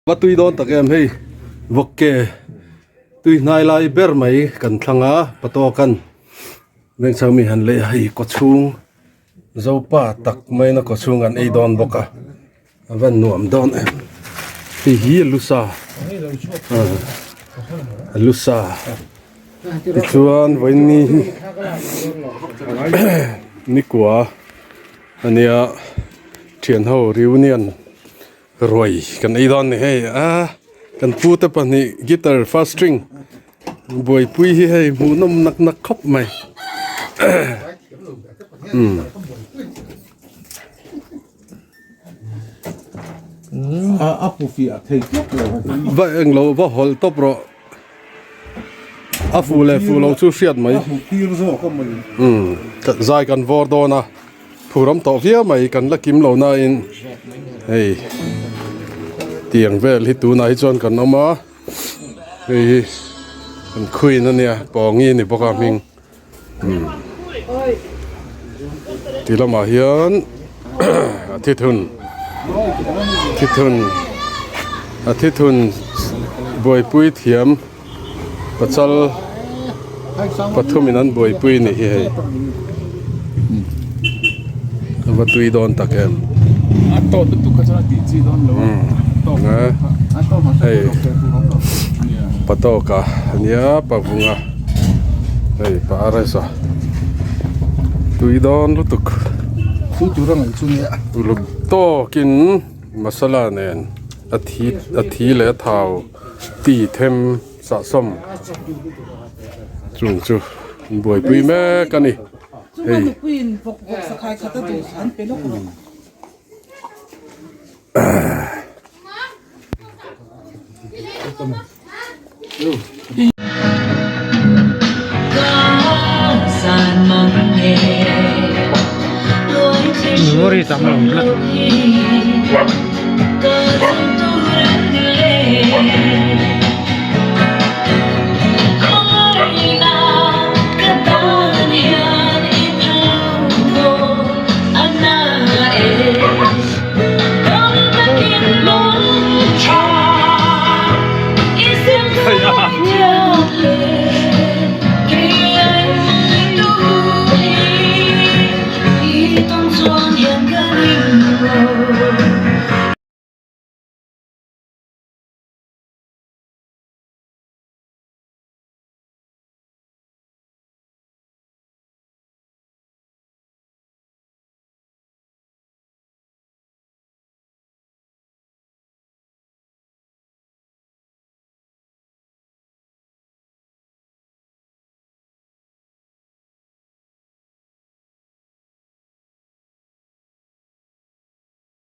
Và tôi đón tạc em hay vật kê tôi nai lai ber mai kan thanga pato kan bên sau mi han le hay có chung dâu pa tak mai nó có chung an ei don boka van nuam don em thì hi lusa lusa thì chuan với ni quả ania thiền hậu reunion rồi kan ei don này hey kan pu te pa ni guitar first string boy pui hi hey mu nom nak nak khop mai Apufi a thei vậy anh lâu vợ hol top rồi afu le fu lâu chu siat mai pir zo ko mai zai kan vor do na phuram to vía mai kan la kim lo na in hey tiang vel hi tu nai chon kan oma hey kan khui na nia pongi ni boka ming ti lama hian thithun boy pui thiam pachal pathuminan boy pui ni hi và tùy đón tạc em to tu ka cha ti chi don lo to nè to ma hey pato ka nia pavunga hey pa aresa tùy đón lu tuk tu rang chu ne lu to kin masala nen athi le thau ti them sa som chung chu boy pui me kani hey queen vok sakai khata du san pe lok Ngori sama